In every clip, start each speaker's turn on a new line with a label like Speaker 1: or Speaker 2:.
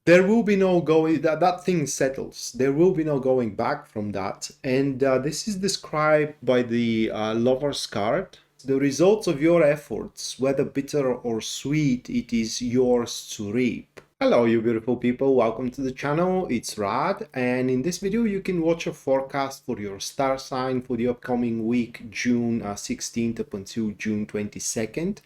Speaker 1: There will be no going, that thing settles. There will be no going back from that. And this is described by the Lover's card. The results of your efforts, whether bitter or sweet, it is yours to reap. Hello, you beautiful people. Welcome to the channel. It's Rad, and in this video you can watch a forecast for your star sign for the upcoming week, June 16th up until June 22nd.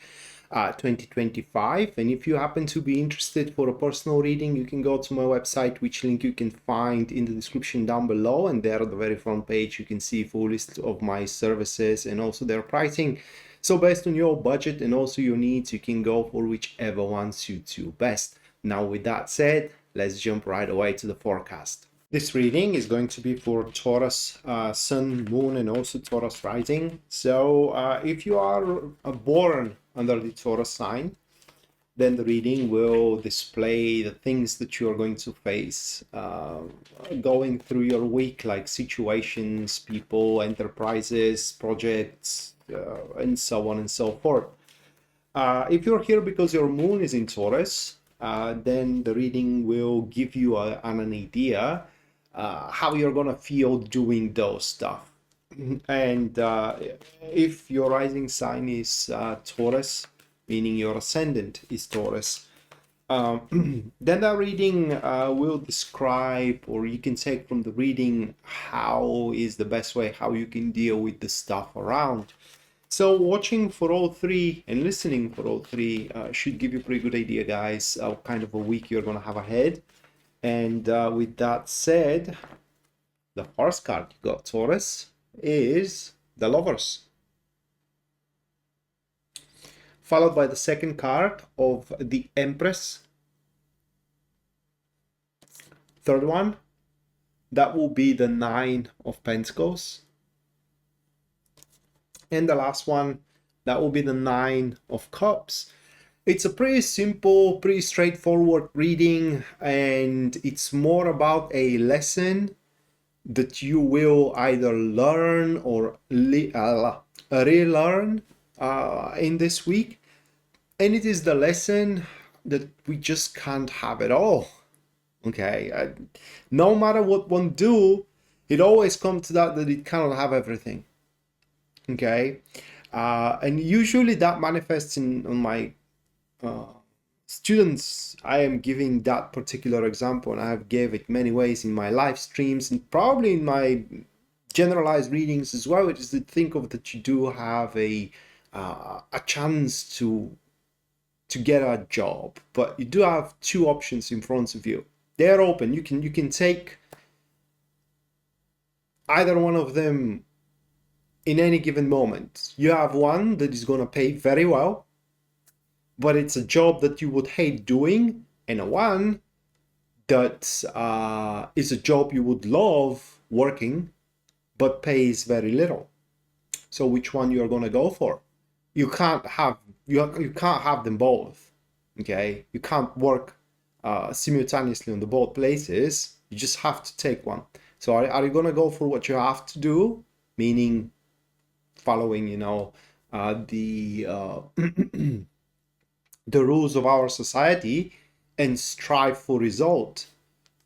Speaker 1: 2025. And if you happen to be interested for a personal reading, you can go to my website, which link you can find in the description down below, and there at the very front page you can see a full list of my services and also their pricing. So based on your budget and also your needs, you can go for whichever one suits you best. Now with that said, let's jump right away to the forecast. This reading is going to be for Taurus Sun, Moon, and also Taurus Rising. So if you are born under the Taurus sign, then the reading will display the things that you are going to face going through your week, like situations, people, enterprises, projects, and so on and so forth. If you're here because your moon is in Taurus, then the reading will give you an idea how you're gonna feel doing those stuff. And if your rising sign is Taurus, meaning your ascendant is Taurus, then the reading will describe, or you can take from the reading, how is the best way how you can deal with the stuff around. So watching for all three and listening for all three should give you a pretty good idea, guys, what kind of a week you're gonna have ahead. And with that said, the first card you got, Taurus, is the Lovers, followed by the second card of the Empress. Third one, that will be the Nine of Pentacles. And the last one, that will be the Nine of Cups. It's a pretty simple, pretty straightforward reading, and it's more about a lesson that you will either learn or relearn in this week. And it is the lesson that we just can't have it all. Okay, no matter what one do, it always comes to that it cannot have everything. Okay, and usually that manifests on my students. I am giving that particular example, and I have gave it many ways in my live streams and probably in my generalized readings as well. It is to think of that you do have a chance to get a job, but you do have two options in front of you. They're open. You can take either one of them in any given moment. You have one that is going to pay very well, but it's a job that you would hate doing, and a one that is a job you would love working, but pays very little. So which one you are going to go for? You can't have them both. Okay, you can't work simultaneously on the both places. You just have to take one. So are you going to go for what you have to do, meaning following, the the rules of our society and strive for result,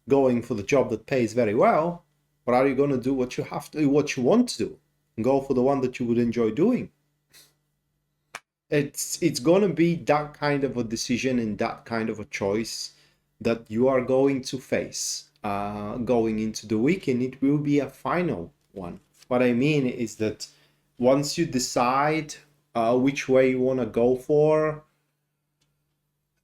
Speaker 1: going for the job that pays very well? Or are you going to do what you have to do, what you want to do, and go for the one that you would enjoy doing? It's going to be that kind of a decision and that kind of a choice that you are going to face going into the week, and it will be a final one. What I mean is that once you decide which way you want to go for,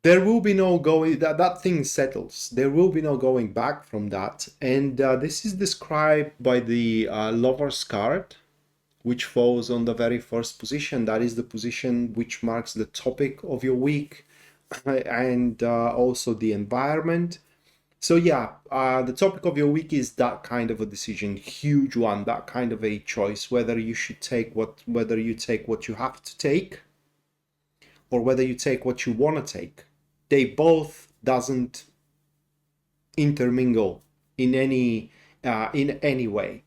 Speaker 1: there will be no going, that thing settles. There will be no going back from that. And this is described by the Lover's card, which falls on the very first position. That is the position which marks the topic of your week and also the environment. So yeah, the topic of your week is that kind of a decision, huge one, that kind of a choice, whether you take what you have to take, or whether you take what you want to take. They both doesn't intermingle in any way.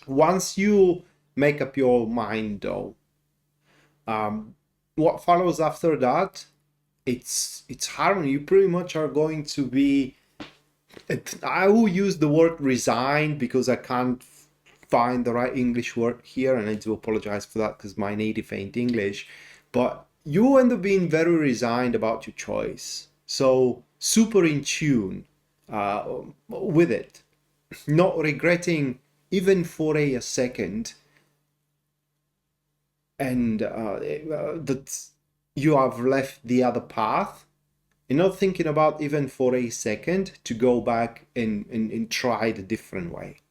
Speaker 1: Once you make up your mind, though, what follows after that it's harmony. You pretty much are going to be, I will use the word resigned because I can't find the right English word here, and I do apologize for that because my native ain't English. But you end up being very resigned about your choice. So super in tune with it, not regretting even for a second, and that you have left the other path. You're not thinking about even for a second to go back and try the different way.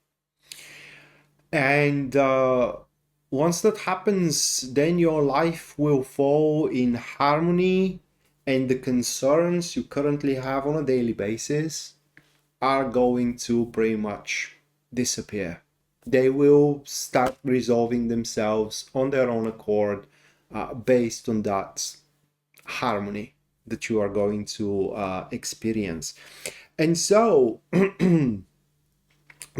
Speaker 1: And once that happens, then your life will fall in harmony, and the concerns you currently have on a daily basis are going to pretty much disappear. They will start resolving themselves on their own accord, based on that harmony that you are going to experience. And so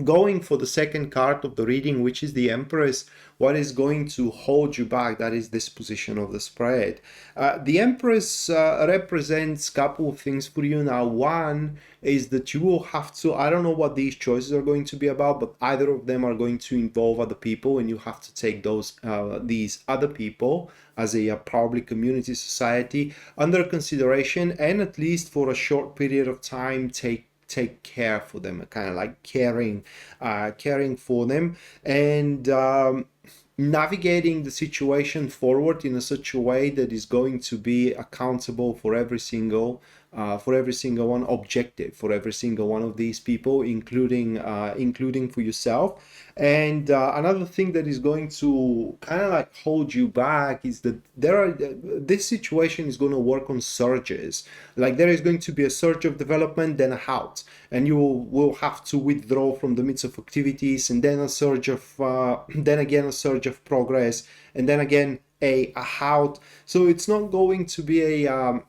Speaker 1: going for the second card of the reading, which is the Empress, what is going to hold you back? That is this position of the spread. The Empress represents a couple of things for you now. One is that you will have to, I don't know what these choices are going to be about, but either of them are going to involve other people, and you have to take these other people as a probably community society under consideration, and at least for a short period of time take care for them, kind of like caring for them, and navigating the situation forward in such a way that is going to be accountable for every single one, objective for every single one of these people, including for yourself. And another thing that is going to kind of like hold you back is that this situation is going to work on surges. Like there is going to be a surge of development, then a halt, and you will have to withdraw from the midst of activities, and then a surge of then again a surge of progress, and then again a halt. So it's not going to be a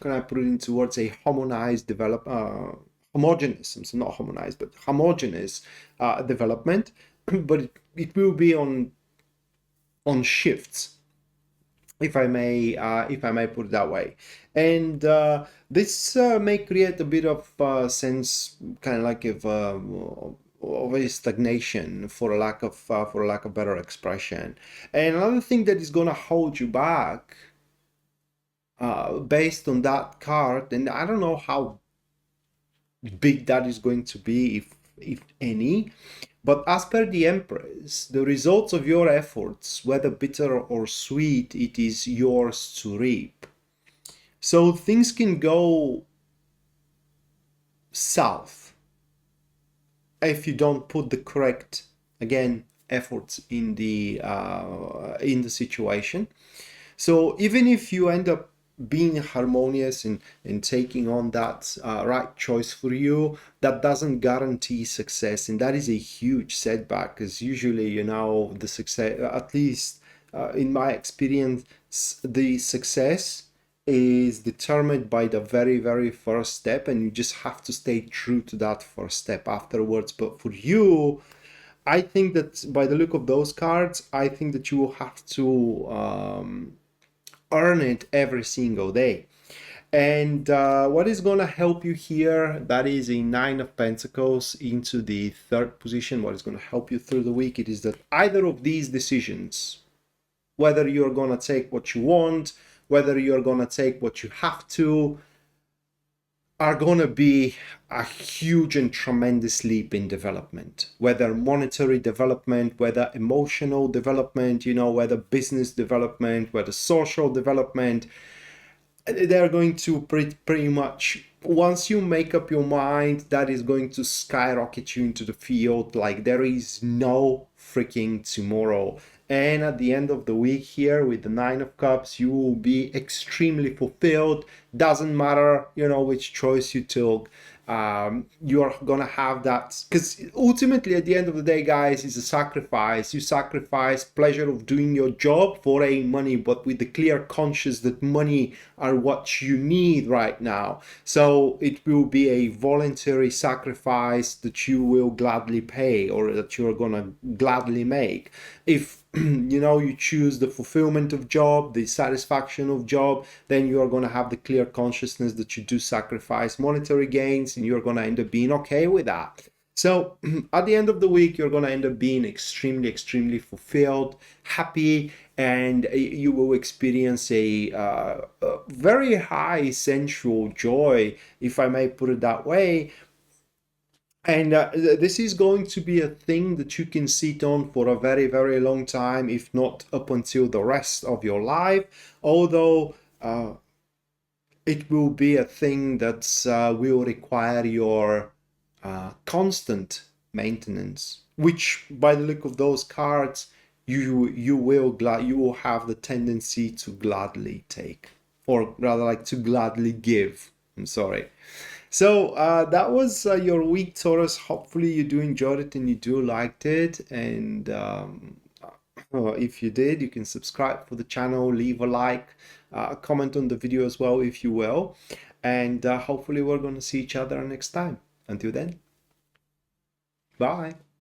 Speaker 1: can I put it into words, a homogenized homogeneous, so not harmonized, but homogeneous development, but it will be on shifts, if I may put it that way. And this may create a bit of sense, kind of like of a stagnation, for a lack of better expression. And another thing that is going to hold you back, based on that card, and I don't know how big that is going to be, if any, but as per the Empress, the results of your efforts, whether bitter or sweet, it is yours to reap. So things can go south if you don't put the correct, again, efforts in the situation. So even if you end up being harmonious and taking on that right choice for you, that doesn't guarantee success, and that is a huge setback, because usually, the success, at least in my experience, the success is determined by the very, very first step, and you just have to stay true to that first step afterwards. But for you, I think that by the look of those cards, I think that you will have to earn it every single day. And what is going to help you here, that is a Nine of Pentacles into the third position. What is going to help you through the week, it is that either of these decisions, whether you're going to take what you want, whether you're going to take what you have to, are going to be a huge and tremendous leap in development, whether monetary development, whether emotional development, whether business development, whether social development. They're going to pretty much, once you make up your mind, that is going to skyrocket you into the field like there is no freaking tomorrow. And at the end of the week here with the Nine of Cups, you will be extremely fulfilled, doesn't matter, you know, which choice you took. You're gonna have that, because ultimately at the end of the day, guys, it's a sacrifice. You sacrifice pleasure of doing your job for a money, but with the clear conscience that money are what you need right now. So it will be a voluntary sacrifice that you will gladly pay, or that you're gonna gladly make. If you know, you choose the fulfillment of job, the satisfaction of job, then you are going to have the clear consciousness that you do sacrifice monetary gains, and you're going to end up being okay with that. So at the end of the week, you're going to end up being extremely fulfilled, happy, and you will experience a very high sensual joy, if I may put it that way. And this is going to be a thing that you can sit on for a very long time, if not up until the rest of your life. Although it will be a thing that will require your constant maintenance, which, by the look of those cards, you will have the tendency to gladly take, or rather, like, to gladly give. I'm sorry. So that was your week, Taurus. Hopefully you do enjoyed it and you do liked it. And if you did, you can subscribe for the channel, leave a like, comment on the video as well if you will. And hopefully we're going to see each other next time. Until then, bye.